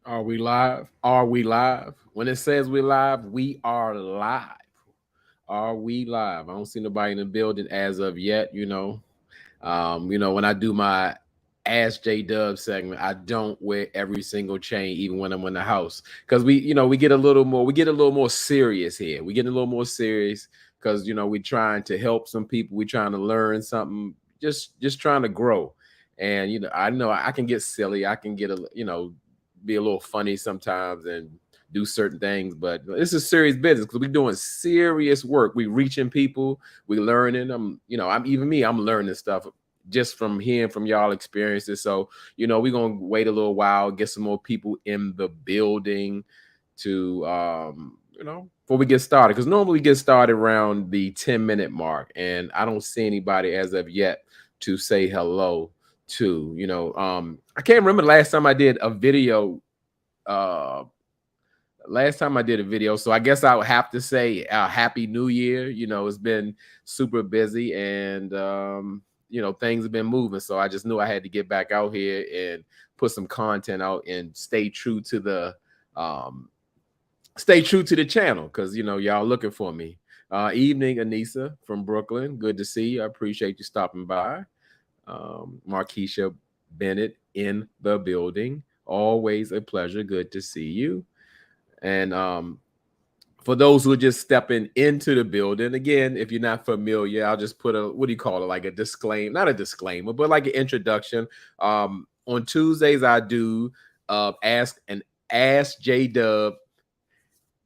Are we live? Are we live? When it says we live, we are live. Are we live? I don't see nobody in the building as of yet. When I do my Ask JDUB segment, I don't wear every single chain, even when I'm in the house, because we get a little more serious here. We get a little more serious because we're trying to help some people. We're trying to learn something, just trying to grow. And I know I can get silly. I can get be a little funny sometimes and do certain things, but this is serious business because we're doing serious work. We reaching people, we learning. I'm learning stuff just from hearing from y'all experiences. So, we're gonna wait a little while, get some more people in the building to before we get started. Because normally we get started around the 10-minute mark, and I don't see anybody as of yet to say hello to. I can't remember the last time I did a video. Last time I did a video, so I guess I would have to say Happy New Year. It's been super busy, and things have been moving, so I just knew I had to get back out here and put some content out and um stay true to the channel, because y'all looking for me. Evening, Anissa from Brooklyn, good to see you. I appreciate you stopping by. Markeisha Bennett in the building, always a pleasure, good to see you. And for those who are just stepping into the building, again, if you're not familiar, I'll just put what do you call it, like a disclaimer, not a disclaimer, but like an introduction. On Tuesdays, I do Ask JDUB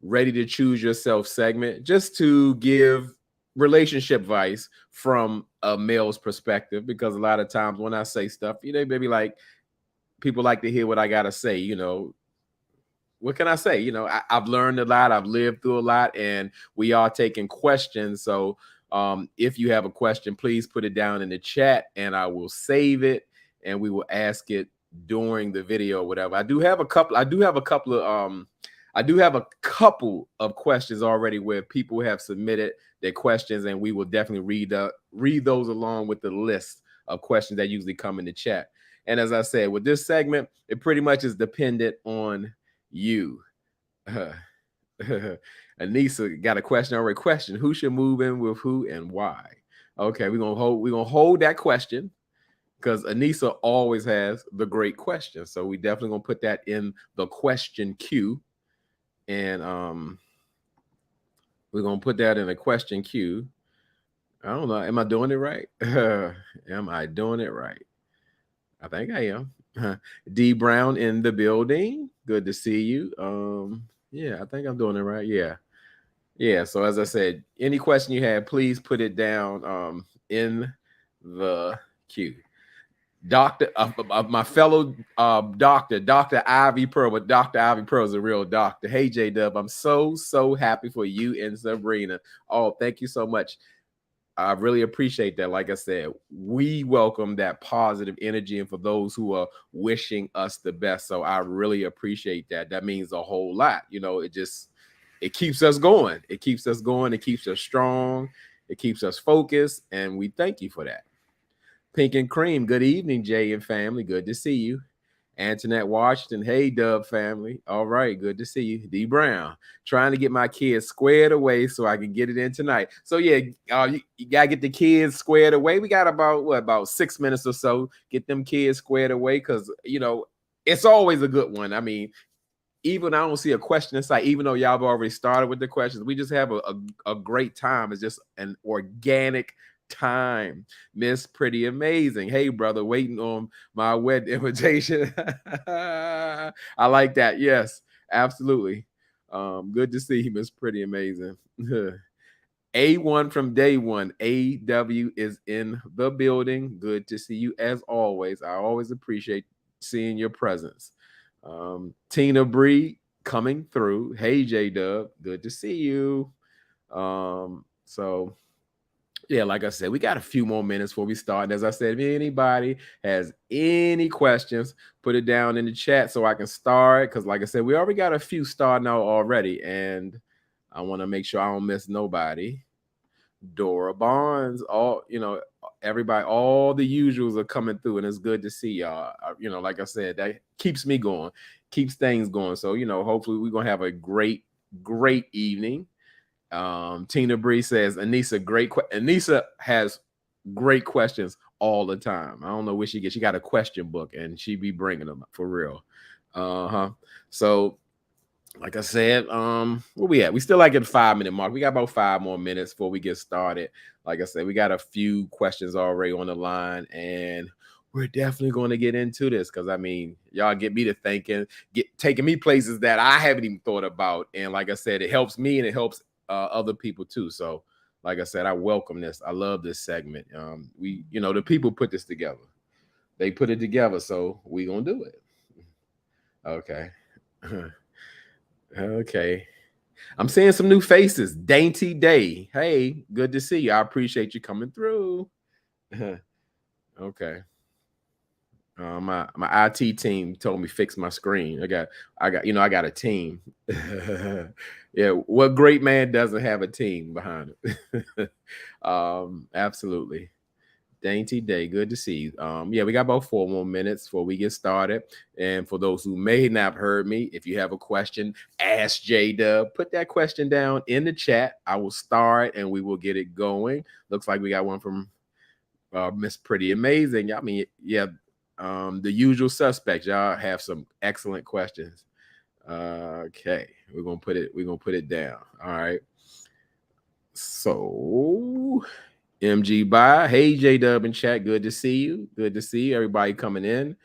Ready to Choose Yourself segment, just to give relationship advice from a male's perspective, because a lot of times when I say stuff, maybe like people like to hear what I gotta say. What can I say? I've learned a lot, I've lived through a lot, and we are taking questions. So if you have a question, please put it down in the chat and I will save it and we will ask it during the video or whatever. I do have a couple of questions already where people have submitted their questions, and we will definitely read those along with the list of questions that usually come in the chat. And as I said, with this segment, it pretty much is dependent on you. Anissa got a question already. Question: who should move in with who and why? Okay, we're gonna hold that question because Anissa always has the great question. So we definitely gonna put that in the question queue. And we're gonna put that in the question queue. I don't know. Am I doing it right? Am I doing it right? I think I am. D Brown in the building. Good to see you. Yeah, I think I'm doing it right. Yeah. Yeah. So as I said, any question you have, please put it down in the queue. Doctor, my fellow Dr. Ivy Pearl, but Dr. Ivy Pearl is a real doctor. Hey, J Dub, I'm so happy for you and Sabrina. Oh, thank you so much. I really appreciate that. Like I said, we welcome that positive energy, and for those who are wishing us the best. So I really appreciate that. That means a whole lot. It keeps us going. It keeps us going. It keeps us strong. It keeps us focused, and we thank you for that. Pink and Cream, good evening, Jay and family. Good to see you. Antoinette Washington, hey, Dub family. All right, good to see you. D Brown, trying to get my kids squared away so I can get it in tonight. So, yeah, you got to get the kids squared away. We got about 6 minutes or so. Get them kids squared away because, it's always a good one. I mean, even I don't see a question inside, even though y'all have already started with the questions. We just have a great time. It's just an organic time. Miss Pretty Amazing. Hey, brother, waiting on my wedding invitation. I like that. Yes, absolutely. Good to see you, Miss Pretty Amazing. A1 from day one. AW is in the building. Good to see you as always. I always appreciate seeing your presence. Tina Bree coming through. Hey, J Dub, good to see you. So yeah, like I said, we got a few more minutes before we start. And as I said, if anybody has any questions, put it down in the chat so I can start. Because like I said, we already got a few starting out already, and I want to make sure I don't miss nobody. Dora Barnes, everybody, all the usuals are coming through, and it's good to see y'all. Like I said, that keeps me going. keeps things going. So, hopefully we're gonna have a great, great evening. Tina Bree says, Anissa has great questions all the time. I don't know where she gets. She got a question book and she be bringing them for real. So, like I said, where we at? We still like at the 5-minute mark. We got about 5 more minutes before we get started. Like I said, we got a few questions already on the line, and we're definitely going to get into this because y'all get me to thinking, taking me places that I haven't even thought about. And like I said, it helps me and it helps other people too. So, like I said, I welcome this. I love this segment. The people put this together. They put it together, so we gonna do it. Okay. Okay. I'm seeing some new faces. Dainty Day. Hey, good to see you. I appreciate you coming through. Okay. My IT team told me fix my screen. I got a team. Yeah, what great man doesn't have a team behind it? Absolutely. Dainty Day, good to see you. Yeah, we got about 4 more minutes before we get started. And for those who may not have heard me, if you have a question, ask JDUB. Put that question down in the chat. I will start and we will get it going. Looks like we got one from Miss Pretty Amazing. Yeah, the usual suspects. Y'all have some excellent questions. Okay, we're gonna put it down. All right. So MG by hey JDUB in chat, good to see you. Good to see everybody coming in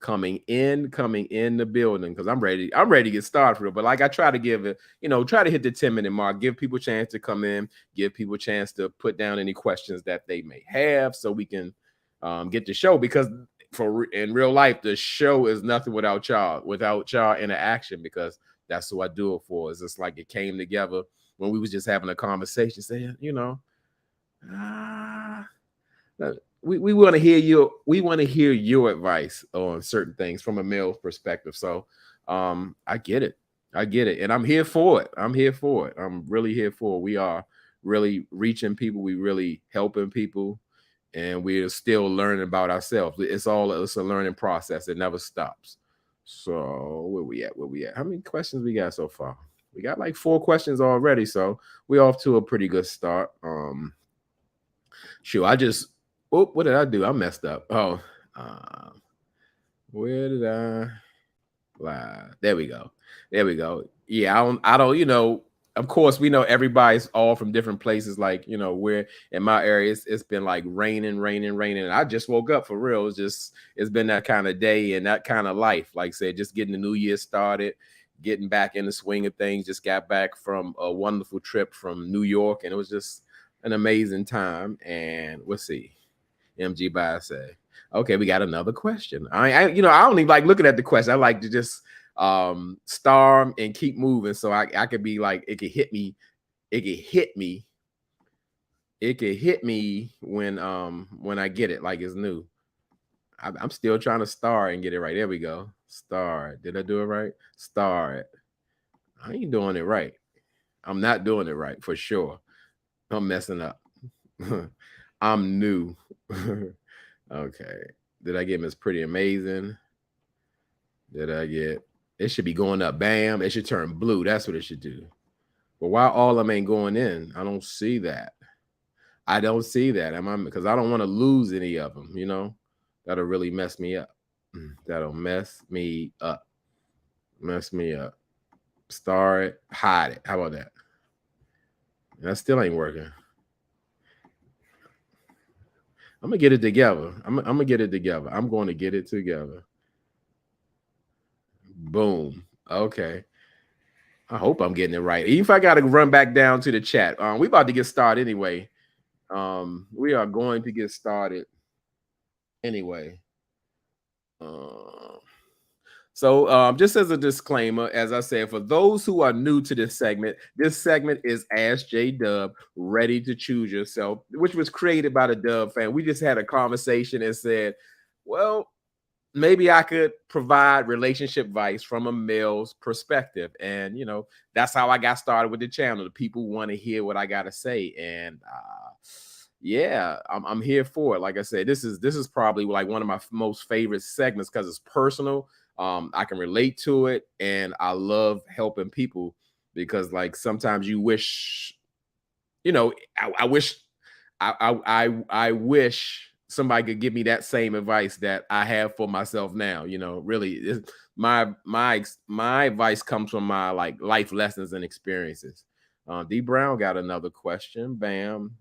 the building because I'm ready to get started for it. But like I try to give it, try to hit the 10-minute mark, give people a chance to come in, give people a chance to put down any questions that they may have so we can get the show, because in real life the show is nothing without y'all interaction, because that's who I do it for. It's just like it came together when we was just having a conversation saying, we want to hear your advice on certain things from a male perspective. So I get it, and I'm here for it. I'm really here for it. We are really reaching people, we really helping people, and we're still learning about ourselves. It's a learning process. It never stops. So where we at? How many questions we got so far? We got like 4 questions already, so we're off to a pretty good start. Sure, what did I do? I messed up. Oh, where did I lie? There we go. Yeah, I don't. Of course, we know everybody's all from different places. Like, where in my area, it's been like raining. And I just woke up for real. It's been that kind of day and that kind of life. Like I said, just getting the new year started, getting back in the swing of things. Just got back from a wonderful trip from New York, and it was just an amazing time. And let's see. MG by say, okay, we got another question. I don't even like looking at the question. I like to just star and keep moving, so I could be like, it could hit me when I get it like it's new. I'm still trying to star and get it right. There we go. Star. Did I do it right? Star it. I ain't doing it right. I'm not doing it right for sure. I'm messing up. I'm new. Okay. Did I get Miss Pretty Amazing? It should be going up. Bam. It should turn blue. That's what it should do. But why all of them ain't going in? I don't see that. Because I don't want to lose any of them, That'll really mess me up. That'll mess me up. Star it, hide it. How about that? That still ain't working. I'm gonna get it together. I'm gonna get it together. I'm going to get it together. Boom. Okay. I hope I'm getting it right. Even if I got to run back down to the chat. We about to get started anyway. We are going to get started anyway. So just as a disclaimer, as I said, for those who are new to this segment is Ask JDUB, Ready to Choose Yourself, which was created by the Dub fan. We just had a conversation and said, well, maybe I could provide relationship advice from a male's perspective. And, that's how I got started with the channel. The people want to hear what I got to say. And yeah, I'm here for it. Like I said, this is probably like one of my most favorite segments because it's personal. I can relate to it, and I love helping people because, like, sometimes you wish, I wish I wish somebody could give me that same advice that I have for myself now. Really, my advice comes from my like life lessons and experiences. D Brown got another question. Bam.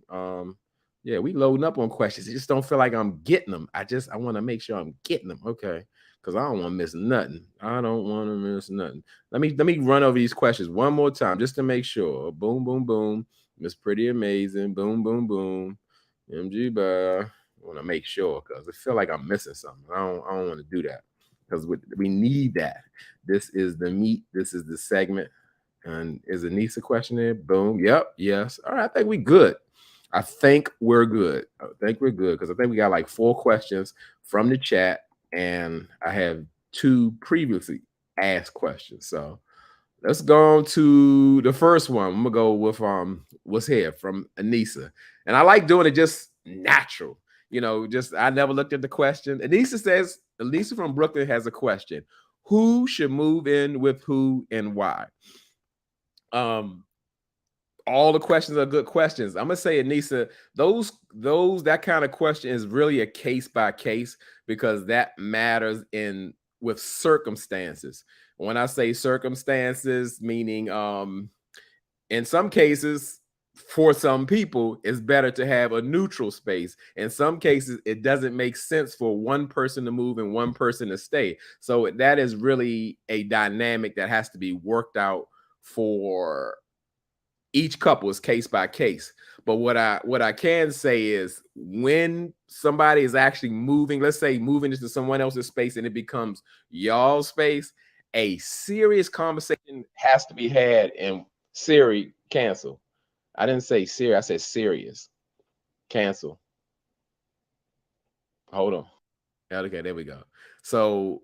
Yeah, we loading up on questions. I just don't feel like I'm getting them. I want to make sure I'm getting them. Okay, because I don't want to miss nothing. I don't want to miss nothing. Let me run over these questions one more time just to make sure. Boom, boom, boom. Miss Pretty Amazing. Boom, boom, boom. MG Bar. I want to make sure because I feel like I'm missing something. I don't want to do that because we need that. This is the meat. This is the segment. And is Anissa question there? Boom. Yep. Yes. All right. I think we good. I think we're good. I think we're good because I think we got like 4 questions from the chat, and I have 2 previously asked questions. So let's go on to the first one. I'm gonna go with what's here from Anissa. And I like doing it just natural. Just I never looked at the question. Anissa from Brooklyn has a question. Who should move in with who and why? All the questions are good questions. I'm gonna say, Anissa, that kind of question is really a case by case because that matters with circumstances. When I say circumstances, meaning in some cases, for some people, it's better to have a neutral space. In some cases, it doesn't make sense for one person to move and one person to stay. So that is really a dynamic that has to be worked out for each couple, is case by case. But what I can say is when somebody is actually moving, let's say moving into someone else's space and it becomes y'all's space, a serious conversation has to be had. And Siri, cancel. I didn't say Siri, I said serious. Cancel. Hold on. Okay, there we go. So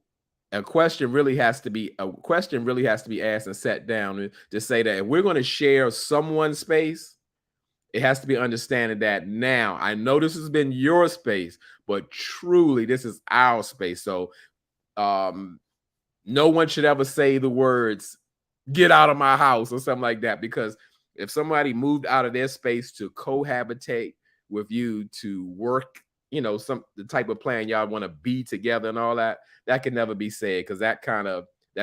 a question really has to be asked and set down to say that if we're going to share someone's space, it has to be understanding that now I know this has been your space, but truly this is our space. So no one should ever say the words "get out of my house" or something like that, because if somebody moved out of their space to cohabitate with you, to work, the type of plan y'all want to be together and all that, that can never be said, because that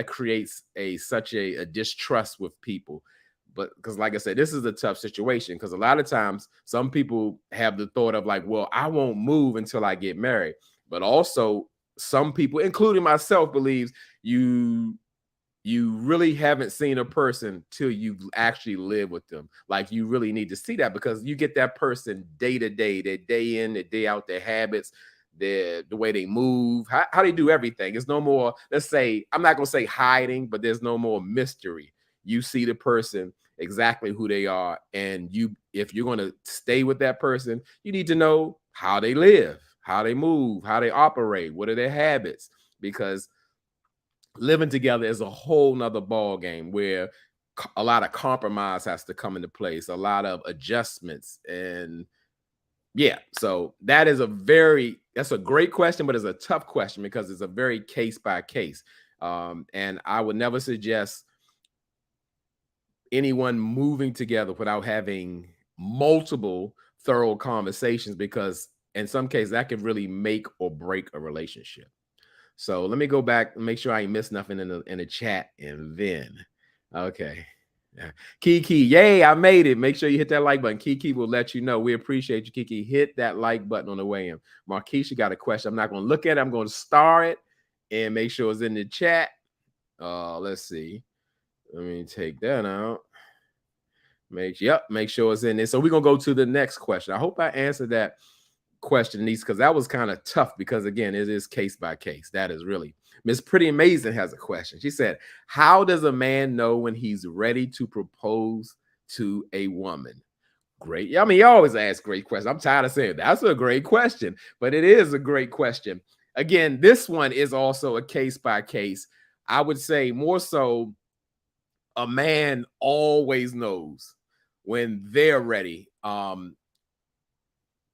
creates such a distrust with people. But because, like I said, this is a tough situation, because a lot of times some people have the thought of like, well, I won't move until I get married. But also some people, including myself, believes you really haven't seen a person till you actually live with them. Like, you really need to see that, because you get that person day to day, their day in, their day out, their habits, the way they move, how they do everything. It's no more, let's say, I'm not going to say hiding, but there's no more mystery. You see the person exactly who they are. And if you're going to stay with that person, you need to know how they live, how they move, how they operate, what are their habits, because living together is a whole nother ball game where a lot of compromise has to come into place, a lot of adjustments. And yeah, so that's a great question, but it's a tough question because it's a very case by case. And I would never suggest anyone moving together without having multiple thorough conversations, because in some cases that can really make or break a relationship. So let me go back and make sure I ain't missed nothing in the chat. And then, okay. Yeah. Kiki, yay, I made it. Make sure you hit that like button. Kiki will let you know. We appreciate you, Kiki. Hit that like button on the way in. Marquisha got a question. I'm not going to look at it. I'm going to star it and make sure it's in the chat. Let's see. Let me take that out. Make sure it's in there. So we're going to go to the next question. I hope I answered that question, Niece, because that was kind of tough, because again, it is case by case. That is really. Miss Pretty Amazing has a question. She said, how does a man know when he's ready to propose to a woman? Great. I mean, you always ask great questions. I'm tired of saying that's a great question, but it is a great question. Again, this one is also a case by case. I would say more so a man always knows when they're ready.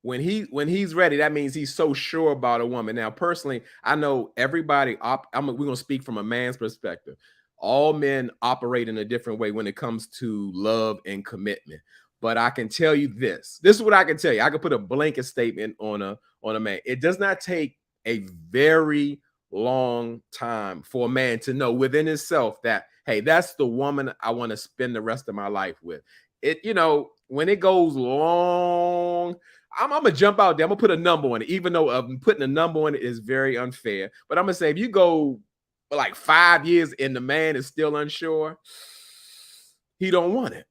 when he's ready, that means he's so sure about a woman. Now, personally, I know everybody. We're gonna speak from a man's perspective. All men operate in a different way when it comes to love and commitment. But I can tell you this. This is what I can tell you. I can put a blanket statement on a man. It does not take a very long time for a man to know within himself that, hey, that's the woman I want to spend the rest of my life with. When it goes long, I'm gonna jump out there. I'm gonna put a number on it, even though putting a number on it is very unfair. But I'm gonna say if you go for like 5 years and the man is still unsure, he don't want it.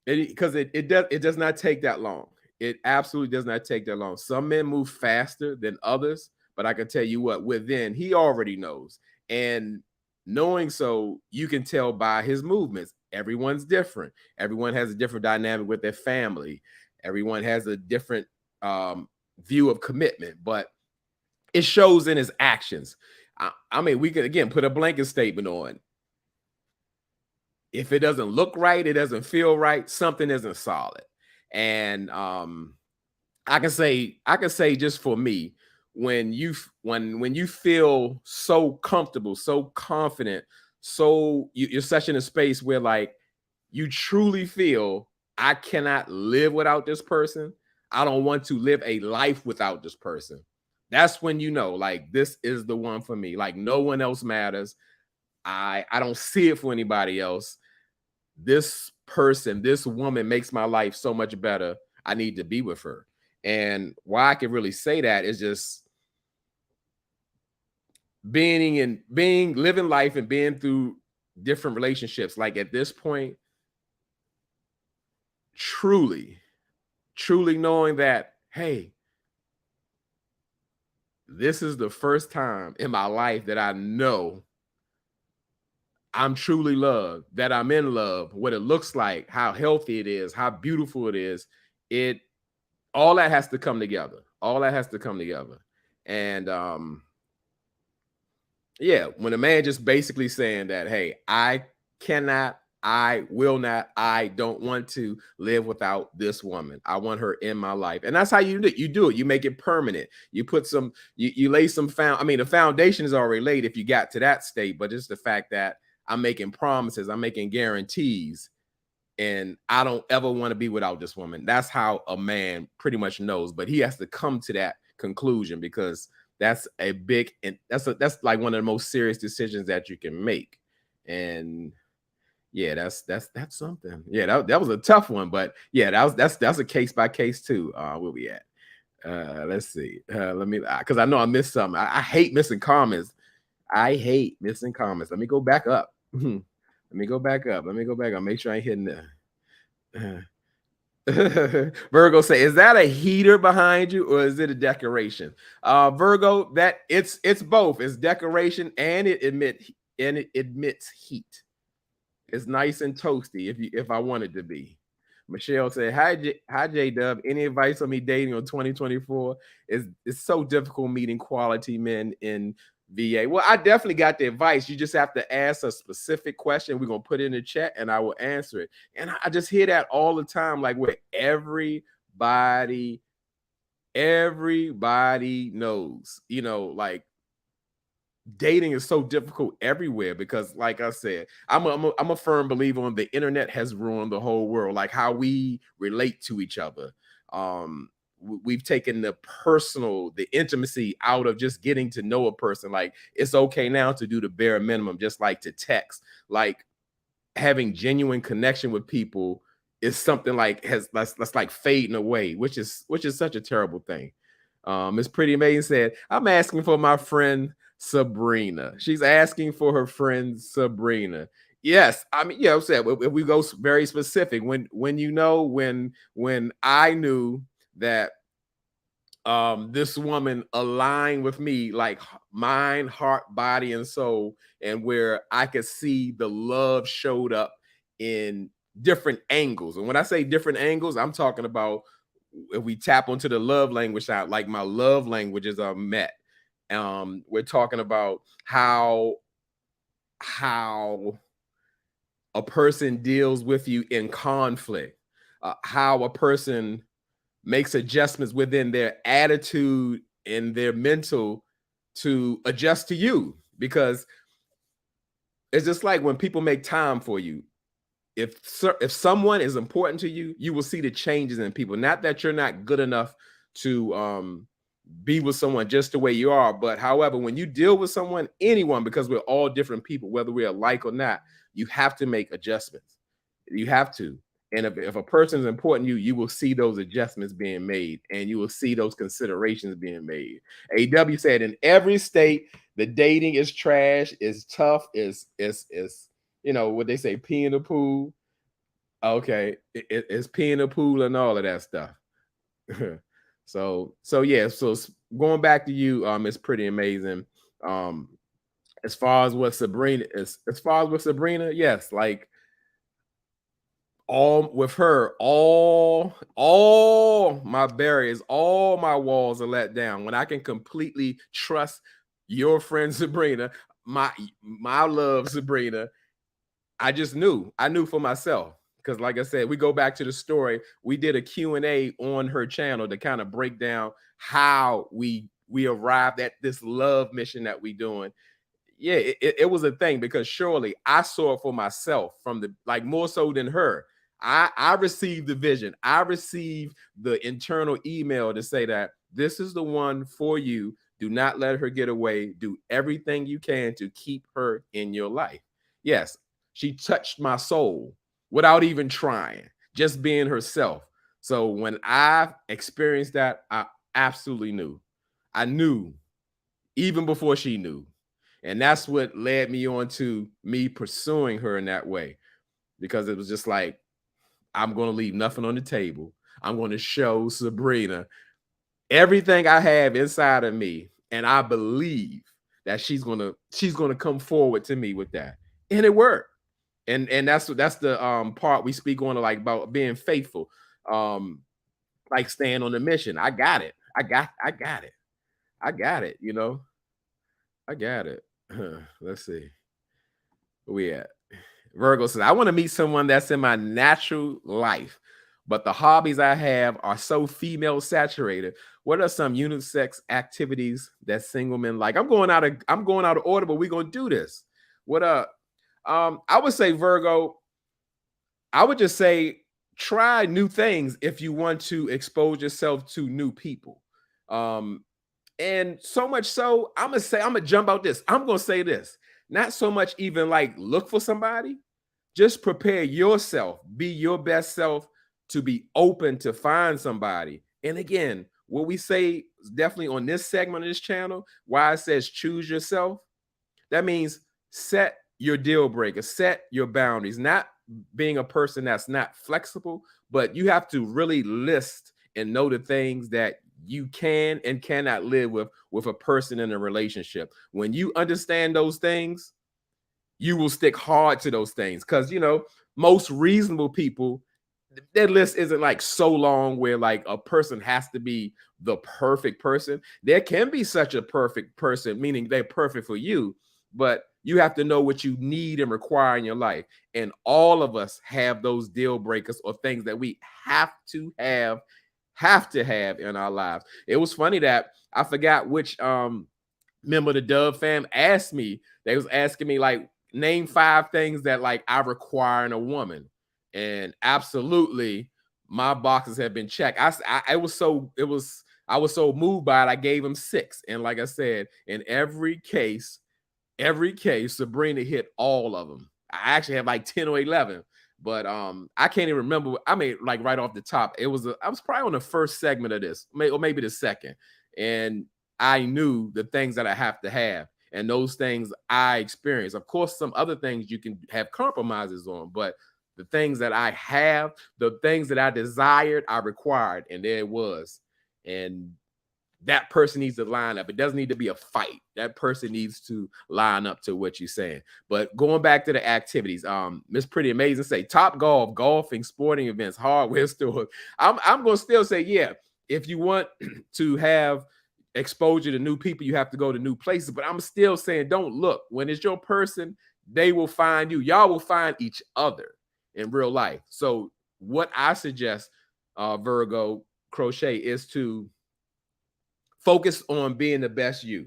Because it does not take that long. It absolutely does not take that long. Some men move faster than others, but I can tell you what, within he already knows. And knowing so, you can tell by his movements. Everyone's different. Everyone has a different dynamic with their family. Everyone has a different view of commitment, but it shows in his actions. I mean, we could again put a blanket statement on. If it doesn't look right, it doesn't feel right, something isn't solid. And I can say just for me, when you feel so comfortable, so confident, you're such in a space where like you truly feel I cannot live without this person. I don't want to live a life without this person. That's when you know, like, this is the one for me. Like, no one else matters. I don't see it for anybody else. This person, this woman makes my life so much better. I need to be with her. And why I can really say that is just being living life and being through different relationships. Like at this point, truly, truly knowing that, hey, this is the first time in my life that I know I'm truly loved, that I'm in love, what it looks like, how healthy it is, how beautiful it is. It all that has to come together. All that has to come together. And yeah, when a man just basically saying that, hey, I cannot, I will not, I don't want to live without this woman. I want her in my life. And that's how you do it. You do it. You make it permanent. You put some, you lay some I mean, the foundation is already laid if you got to that state, but it's the fact that I'm making promises, I'm making guarantees, and I don't ever want to be without this woman. That's how a man pretty much knows, but he has to come to that conclusion because that's a big and that's like one of the most serious decisions that you can make. And yeah, that's something. Yeah, that was a tough one, but yeah, that's a case by case too. Where we at? Let's see. Let me because I know I missed something. I hate missing comments. I hate missing comments. Let me go back up. Let me go back up. Let me go back up. Make sure I ain't hitting the Virgo say, is that a heater behind you or is it a decoration? Virgo, that it's both. It's decoration and it emits heat. It's nice and toasty if I want it to be. Michelle said, hi JDUB. Any advice on me dating on 2024? It's so difficult meeting quality men in VA. Well, I definitely got the advice. You just have to ask a specific question. We're gonna put it in the chat and I will answer it. And I just hear that all the time, like where everybody knows, like dating is so difficult everywhere because, like I said, I'm a firm believer on the internet has ruined the whole world, like how we relate to each other. We've taken the intimacy out of just getting to know a person. Like it's okay now to do the bare minimum, just like to text. Like having genuine connection with people is something like that's like fading away, which is such a terrible thing. Miss Pretty Amazing said, I'm asking for my friend Sabrina. She's asking for her friend Sabrina. Yes, I mean, I'm saying if we go very specific, when I knew that this woman aligned with me like mind, heart, body, and soul, and where I could see the love showed up in different angles. And when I say different angles, I'm talking about if we tap onto the love language side, like my love languages are met. We're talking about how a person deals with you in conflict, how a person makes adjustments within their attitude and their mental to adjust to you, because it's just like when people make time for you. If someone is important to you, you will see the changes in people. Not that you're not good enough to be with someone just the way you are, but however, when you deal with someone, anyone, because we're all different people, whether we're alike or not, you have to make adjustments. You have to. And if a person is important to you, you will see those adjustments being made, and you will see those considerations being made. AW said, in every state, the dating is trash, is tough, is what they say, pee in the pool. Okay, it's pee in the pool and all of that stuff. So yeah, so going back to you, it's pretty amazing. Um, as far as what Sabrina is, as far as with Sabrina, yes, like all with her, all my barriers, all my walls are let down when I can completely trust your friend Sabrina, my love Sabrina. I knew for myself, because like I said, we go back to the story. We did a Q&A on her channel to kind of break down how we arrived at this love mission that we doing. Yeah, it was a thing, because surely I saw it for myself from the, like, more so than her. I received the vision. I received the internal email to say that this is the one for you. Do not let her get away. Do everything you can to keep her in your life. Yes, she touched my soul without even trying, just being herself. So when I experienced that, I absolutely knew. I knew even before she knew. And that's what led me on to me pursuing her in that way, because it was just like, I'm going to leave nothing on the table. I'm going to show Sabrina everything I have inside of me, and I believe that she's going to come forward to me with that. And it worked. And that's the part we speak on, like, about being faithful. Like staying on the mission. I got it. I got it. I got it, I got it. Let's see. Where we at? Virgo says, I want to meet someone that's in my natural life, but the hobbies I have are so female saturated. What are some unisex activities that single men like? I'm going out of order, but we're gonna do this. What I would say, Virgo, I would just say try new things if you want to expose yourself to new people. And so much so, I'm gonna jump out this. I'm gonna say this. Not so much even like look for somebody, just prepare yourself, be your best self, to be open to find somebody. And again, what we say definitely on this segment of this channel, why it says choose yourself, that means set your deal breaker, set your boundaries, not being a person that's not flexible, but you have to really list and know the things that you can and cannot live with a person in a relationship. When you understand those things, you will stick hard to those things, because most reasonable people, their list isn't like so long where like a person has to be the perfect person. There can be such a perfect person, meaning they're perfect for you, but you have to know what you need and require in your life. And all of us have those deal breakers or things that we have to have in our lives. It was funny that I forgot which member of the Dove fam asked me. They was asking me, like, name 5 things that like I require in a woman, and absolutely my boxes have been checked. I was so moved by it. I gave them 6, and like I said, in every case, Sabrina hit all of them. I actually have like 10 or 11, but I can't even remember. I mean, like right off the top, I was probably on the first segment of this, or maybe the second, and I knew the things that I have to have, and those things I experienced. Of course, some other things you can have compromises on, but the things that I have, the things that I desired, I required, and there it was. And that person needs to line up. It doesn't need to be a fight. That person needs to line up to what you're saying. But going back to the activities, Miss Pretty Amazing say top golf, golfing, sporting events, hardware stores. I'm gonna still say, yeah, if you want to have exposure to new people, you have to go to new places. But I'm still saying, don't look. When it's your person, they will find you. Y'all will find each other in real life. So what I suggest, Virgo, Crochet, is to focus on being the best you.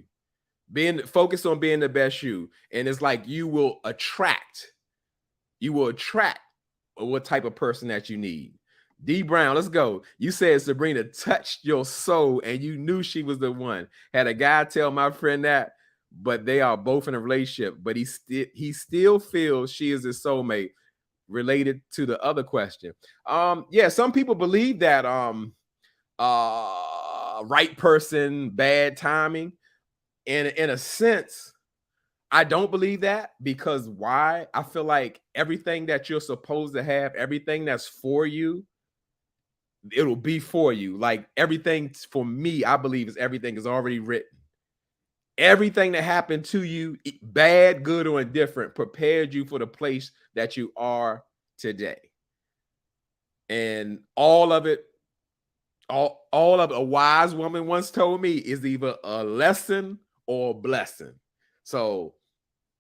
Being focused on being the best you. And it's like you will attract what type of person that you need. D Brown, let's go. You said Sabrina touched your soul and you knew she was the one. Had a guy tell my friend that, but they are both in a relationship, but he still feels she is his soulmate. Related to the other question. Yeah, some people believe that right person, bad timing. And in a sense, I don't believe that, because why? I feel like everything that you're supposed to have, everything that's for you, it'll be for you. Like everything for me, I believe everything is already written. Everything that happened to you, bad, good, or indifferent, prepared you for the place that you are today. And all of it, all of a wise woman once told me, is either a lesson or a blessing. So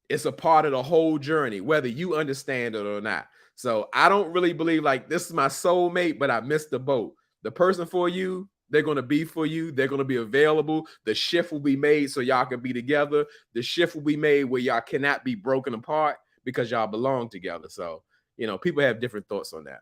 it's a part of the whole journey, whether you understand it or not. So I don't really believe like this is my soulmate, but I missed the boat. The person for you, they're going to be for you. They're going to be available. The shift will be made so y'all can be together. The shift will be made where y'all cannot be broken apart because y'all belong together. So, people have different thoughts on that.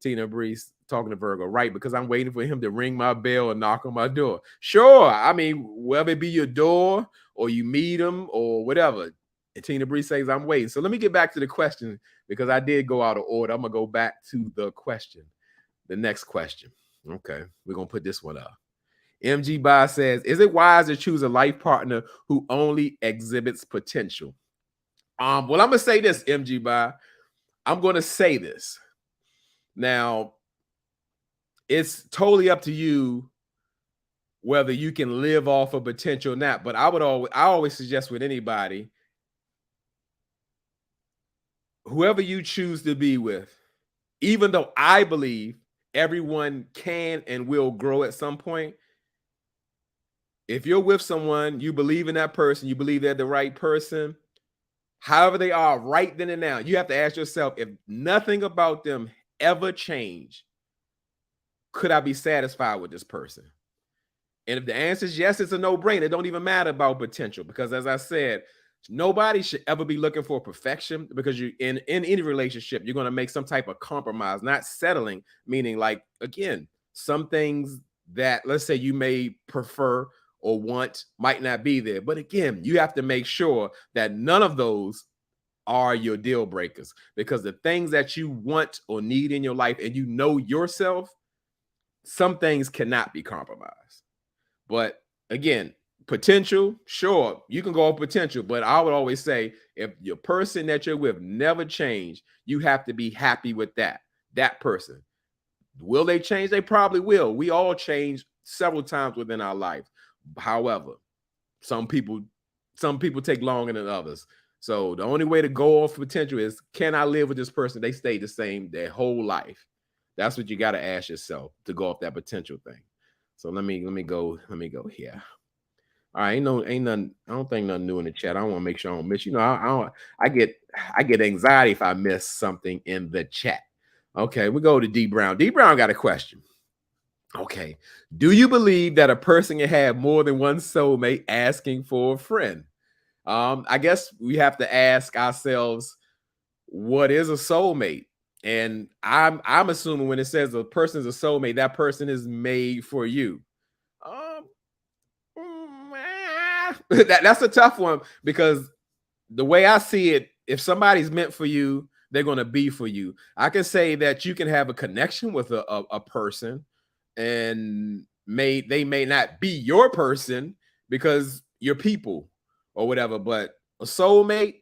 Tina Breeze talking to Virgo, right? Because I'm waiting for him to ring my bell and knock on my door. Sure. I mean, whether it be your door or you meet him or whatever. And Tina Breeze says, I'm waiting. So let me get back to the question, because I did go out of order. I'm going to go back to the question. The next question. Okay. We're going to put this one up. MG Bai says, is it wise to choose a life partner who only exhibits potential? Well, I'm going to say this, MG Bai. I'm going to say this. Now, it's totally up to you whether you can live off of potential or not. But I always suggest with anybody, whoever you choose to be with, even though I believe everyone can and will grow at some point, if you're with someone, you believe in that person, you believe they're the right person, however they are right then and now, you have to ask yourself, if nothing about them ever changed, could I be satisfied with this person? And if the answer is yes, it's a no-brainer. It don't even matter about potential, because as I said, nobody should ever be looking for perfection, because you in any relationship, you're going to make some type of compromise, not settling, meaning like, again, some things that, let's say, you may prefer or want might not be there. But again, you have to make sure that none of those are your deal breakers, because the things that you want or need in your life, and you know yourself, some things cannot be compromised. But again, potential, sure, you can go on potential, but I would always say, if your person that you're with never change, you have to be happy with that person. Will they change? They probably will. We all change several times within our life. However, some people take longer than others. So the only way to go off potential is, can I live with this person? They stay the same their whole life. That's what you got to ask yourself to go off that potential thing. So let me go here. All right, ain't nothing. I don't think nothing new in the chat. I want to make sure I don't miss. I get anxiety if I miss something in the chat. Okay, we go to D Brown. D Brown got a question. Okay, do you believe that a person can have more than one soulmate asking for a friend? I guess we have to ask ourselves, what is a soulmate? And I'm assuming when it says a person is a soulmate, that person is made for you. That's a tough one, because the way I see it, if somebody's meant for you, they're going to be for you. I can say that you can have a connection with a person, and they may not be your person because you're people or whatever, but a soulmate,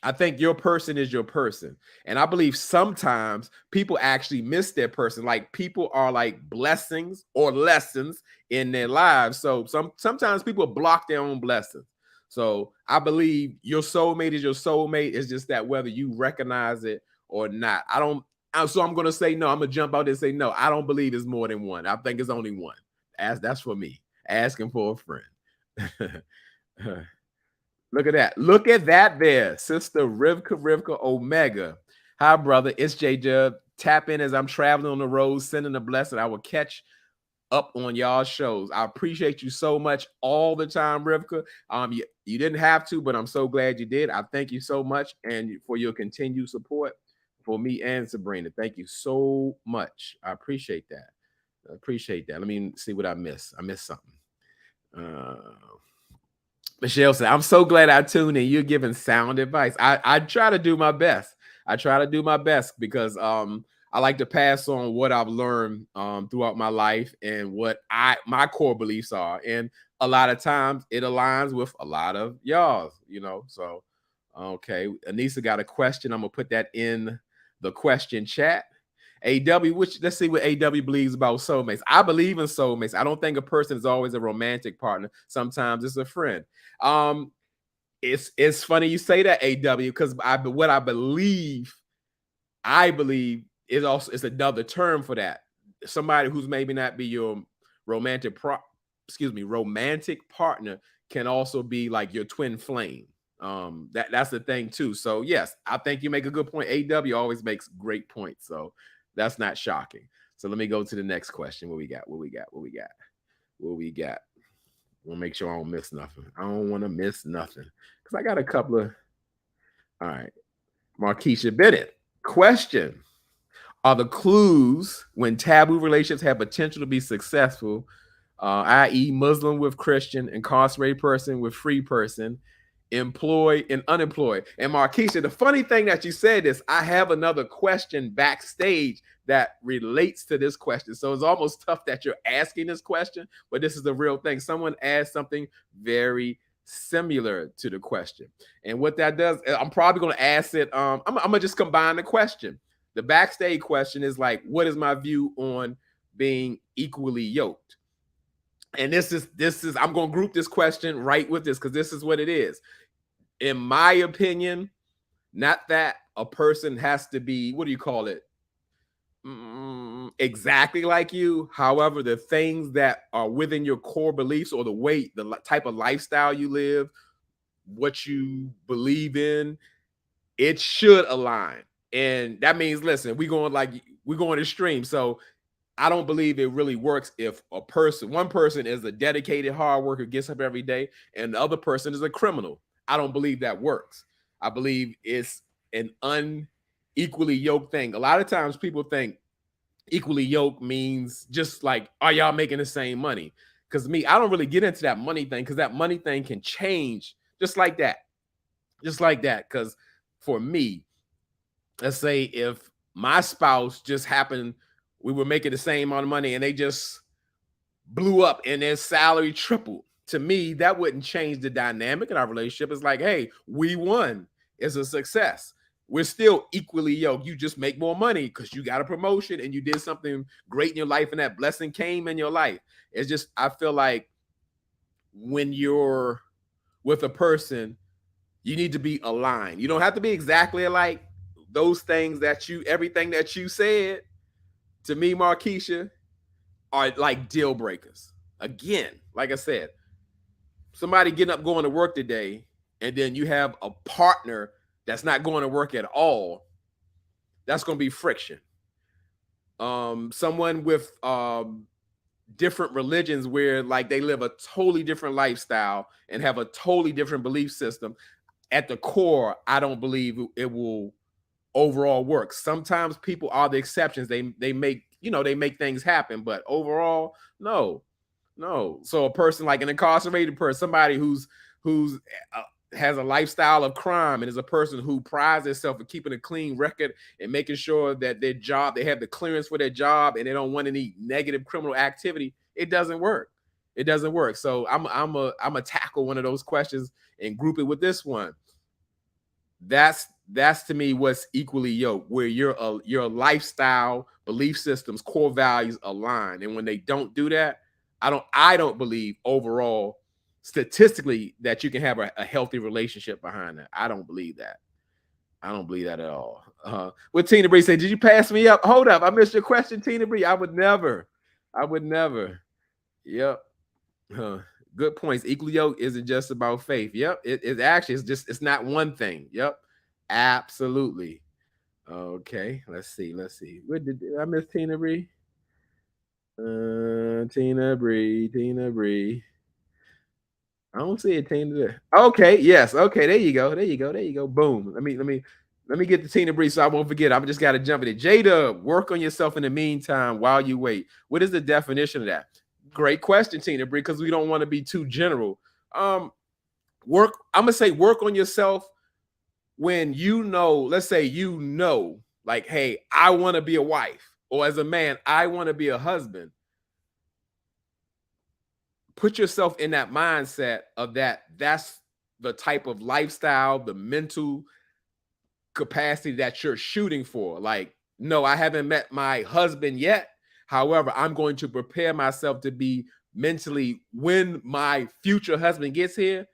I think your person is your person. And I believe sometimes people actually miss their person. Like, people are like blessings or lessons in their lives. So sometimes people block their own blessings. So I believe your soulmate is your soulmate. It's just that whether you recognize it or not. So I'm going to say no. I'm going to jump out there and say no. I don't believe it's more than one. I think it's only one. That's for me. Asking for a friend. Look at that. Look at that there. Sister Rivka Omega. Hi, brother. It's JDUB. Tap in as I'm traveling on the road, sending a blessing. I will catch up on y'all shows. I appreciate you so much all the time, Rivka. You didn't have to, but I'm so glad you did. I thank you so much and for your continued support for me and Sabrina. Thank you so much. I appreciate that. I appreciate that. Let me see what I missed. I missed something. Uh, Michelle said, I'm so glad I tuned in. You're giving sound advice. I try to do my best. I try to do my best because I like to pass on what I've learned throughout my life and what my core beliefs are. And a lot of times it aligns with a lot of y'all's, you know. So okay. Anissa got a question. I'm gonna put that in the question chat. AW, which let's see what AW believes about soulmates. I believe in soulmates. I don't think a person is always a romantic partner. Sometimes it's a friend. Um, it's funny you say that, AW, because what I believe is also it's another term for that. Somebody who's maybe not be your romantic romantic partner can also be like your twin flame. That's the thing too. So yes, I think you make a good point. AW always makes great points. So that's not shocking. So let me go to the next question. What we got? What we got? What we got? What we got? We'll make sure I don't miss nothing. I don't want to miss nothing because I got a couple of. All right, Markeisha Bennett. Question: are the clues when taboo relationships have potential to be successful, i.e., Muslim with Christian, incarcerated person with free person, employed and unemployed? And Markeisha, the funny thing that you said is I have another question backstage that relates to this question. So it's almost tough that you're asking this question, but this is the real thing. Someone asked something very similar to the question. And what that does, I'm probably going to ask it. I'm going to just combine the question. The backstage question is like, what is my view on being equally yoked? And this is I'm going to group this question right with this because this is what it is. In my opinion, not that a person has to be, what do you call it? Exactly like you. However, the things that are within your core beliefs or the type of lifestyle you live, what you believe in, it should align. And that means, listen, we're going extreme. So I don't believe it really works if one person is a dedicated hard worker, gets up every day, and the other person is a criminal. I don't believe that works. I believe it's an unequally yoked thing. A lot of times people think equally yoked means just like, are y'all making the same money? Because me, I don't really get into that money thing because that money thing can change just like that. Just like that. Because for me, let's say if my spouse just happened, we were making the same amount of money and they just blew up and their salary tripled. To me, that wouldn't change the dynamic in our relationship. It's like, hey, we won. It's a success. We're still equally yoked. You just make more money because you got a promotion and you did something great in your life and that blessing came in your life. It's just, I feel like when you're with a person, you need to be aligned. You don't have to be exactly alike. Those things everything that you said to me, Markeisha, are like deal breakers. Again, like I said, somebody getting up going to work today, and then you have a partner that's not going to work at all. That's going to be friction. Someone with different religions where like they live a totally different lifestyle and have a totally different belief system. At the core, I don't believe it will overall work. Sometimes people are the exceptions. They make things happen, but overall, no. So a person like an incarcerated person, somebody who's uh, has a lifestyle of crime and is a person who prides themselves for keeping a clean record and making sure that they have the clearance for their job and they don't want any negative criminal activity, it doesn't work. It doesn't work. So I'm a tackle one of those questions and group it with this one. That's to me what's equally yoked, where your lifestyle, belief systems, core values align. And when they don't do that, I don't believe overall statistically that you can have a healthy relationship behind that. I don't believe that. I don't believe that at all. What Tina Bree said, did you pass me up? Hold up, I missed your question, Tina Bree. I would never. Yep. Good points. Equally yoked isn't just about faith. Yep. It actually is just, it's not one thing. Yep. Absolutely. Okay. Let's see. What did I miss, Tina Bree? Tina Bree, Tina Bree. I don't see it, Tina there. Okay, yes. Okay, there you go. There you go. There you go. Boom. Let me get the Tina Bree so I won't forget. I just gotta jump in it. JDUB, work on yourself in the meantime while you wait. What is the definition of that? Great question, Tina Bree, because we don't want to be too general. I'm gonna say work on yourself when you know, let's say like, hey, I want to be a wife, or as a man, I want to be a husband. Put yourself in that mindset of that's the type of lifestyle, the mental capacity that you're shooting for. Like, no, I haven't met my husband yet. However, I'm going to prepare myself to be mentally, when my future husband gets here,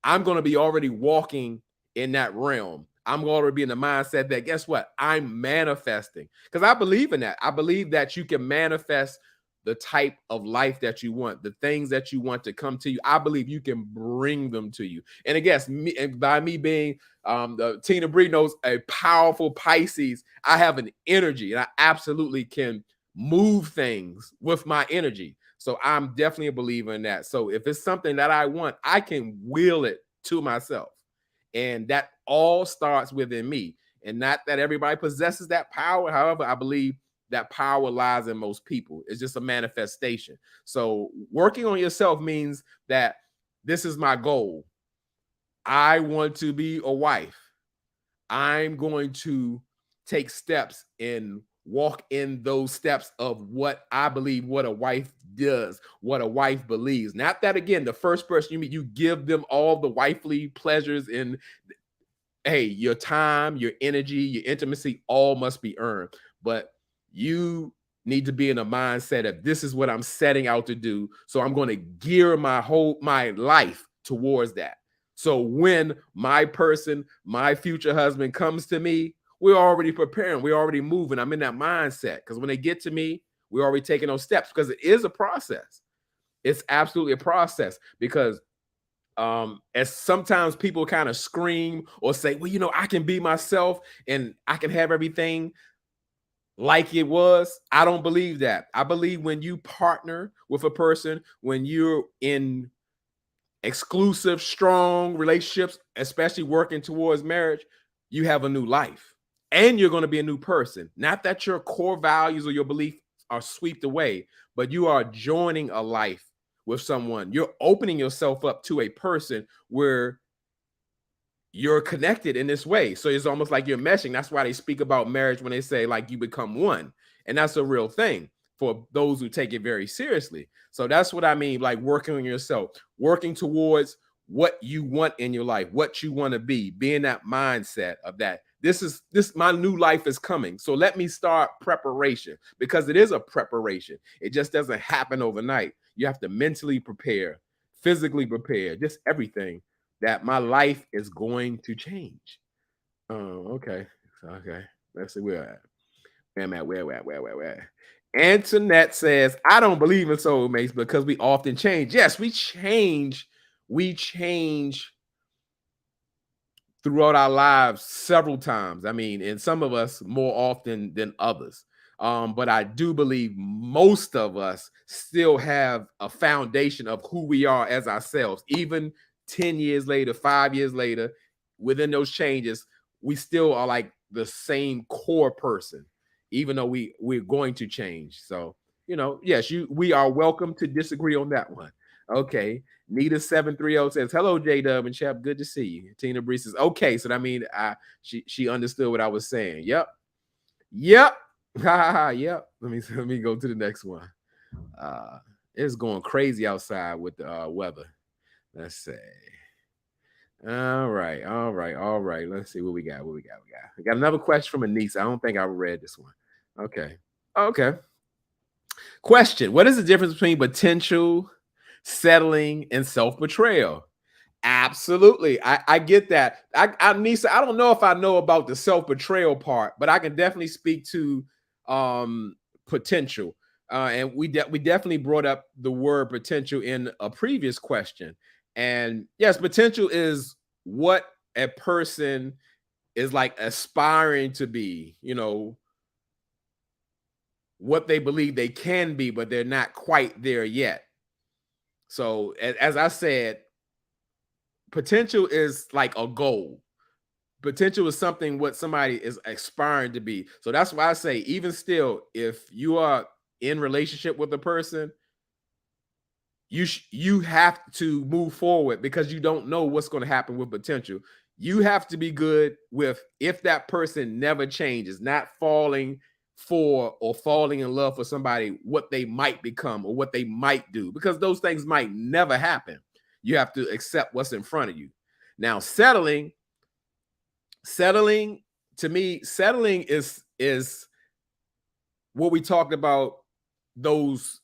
I'm going to be already walking in that realm. I'm going to be in the mindset that, guess what? I'm manifesting, because I believe in that. I believe that you can manifest the type of life that you want, the things that you want to come to you. I believe you can bring them to you. And I guess me, and by me being the Tina Bree knows, a powerful Pisces, I have an energy and I absolutely can move things with my energy. So I'm definitely a believer in that. So if it's something that I want, I can will it to myself. And that all starts within me. And not that everybody possesses that power. However, I believe that power lies in most people. It's just a manifestation. So working on yourself means that this is my goal. I want to be a wife. I'm going to take steps and walk in those steps of what I believe what a wife does, what a wife believes. Not that, again, the first person you meet, you give them all the wifely pleasures, and hey, your time, your energy, your intimacy, all must be earned. But you need to be in a mindset of, this is what I'm setting out to do. So I'm going to gear my life towards that. So when my person, my future husband comes to me, we're already preparing, we're already moving. I'm in that mindset, because when they get to me, we're already taking those steps, because it is a process. It's absolutely a process, because as sometimes people kind of scream or say, well, I can be myself and I can have everything like it was. I don't believe that. I believe when you partner with a person, when you're in exclusive, strong relationships, especially working towards marriage, you have a new life and you're going to be a new person. Not that your core values or your beliefs are swept away, but you are joining a life with someone. You're opening yourself up to a person where you're connected in this way. So it's almost like you're meshing. That's why they speak about marriage when they say, like, you become one. And that's a real thing for those who take it very seriously. So that's what I mean, like working on yourself, working towards what you want in your life, what you want to be in that mindset of that. This my new life is coming. So let me start preparation, because it is a preparation. It just doesn't happen overnight. You have to mentally prepare, physically prepare, just everything, that my life is going to change. Oh, okay. Okay. Let's see where I'm at. Where. Antoinette says, I don't believe in soulmates because we often change. Yes, we change. We change throughout our lives several times. I mean, and some of us more often than others. But I do believe most of us still have a foundation of who we are as ourselves. Even 10 years later, 5 years later, within those changes, we still are like the same core person, even though we're going to change. So, yes, we are welcome to disagree on that one. Okay. Nita730 says, hello, J-Dub and Chap. Good to see you. Tina Bree says, okay. So that means she understood what I was saying. Yep. Yep. Yep. Let me go to the next one. It's going crazy outside with the weather. Let's see. All right. All right. Let's see what we got. We got another question from Anise. I don't think I read this one. Okay. Okay. Question. What is the difference between potential, settling, and self-betrayal? Absolutely. I get that. Nisa, I don't know if I know about the self-betrayal part, but I can definitely speak to potential. And we definitely brought up the word potential in a previous question. And yes, potential is what a person is like aspiring to be, what they believe they can be, but they're not quite there yet. So as I said, potential is like a goal. Potential is something what somebody is aspiring to be. So that's why I say, even still, if you are in relationship with a person, you have to move forward, because you don't know what's going to happen with potential. You have to be good with, if that person never changes, not falling for or falling in love for somebody, what they might become or what they might do, because those things might never happen. You have to accept what's in front of you. Now, settling to me, settling is what we talked about, those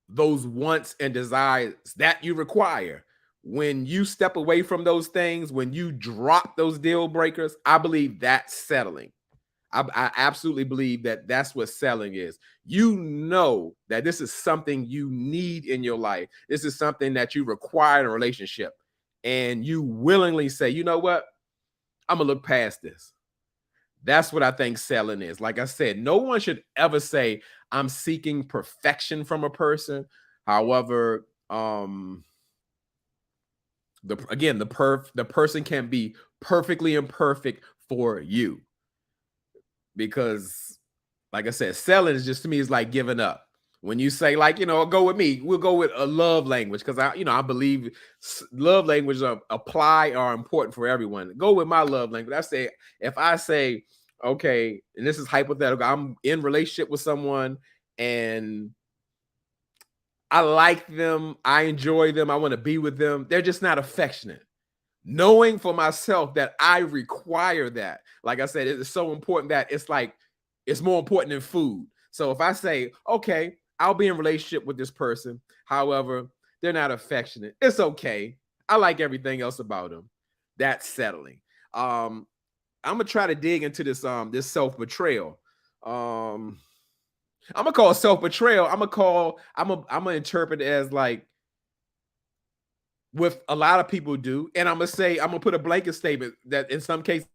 wants and desires that you require. When you step away from those things, when you drop those deal breakers, I believe that's settling. I absolutely believe that that's what selling is. You know that this is something you need in your life. This is something that you require in a relationship. And you willingly say, you know what? I'm going to look past this. That's what I think selling is. Like I said, no one should ever say, I'm seeking perfection from a person. However, the person can be perfectly imperfect for you. Because, like I said, selling is just, to me, is like giving up. When you say, like, go with me, we'll go with a love language, because I believe love languages are important for everyone. Go with my love language. If I say, okay, and this is hypothetical, I'm in relationship with someone and I like them, I enjoy them, I want to be with them, they're just not affectionate. Knowing for myself that I require that, like I said, it's so important that it's more important than food. So if I say, okay, I'll be in a relationship with this person, however, they're not affectionate, it's okay. I like everything else about them. That's settling. I'm gonna try to dig into this self-betrayal. I'm gonna call self-betrayal. I'm gonna interpret it as, like, with a lot of people do, and I'm gonna put a blanket statement that in some cases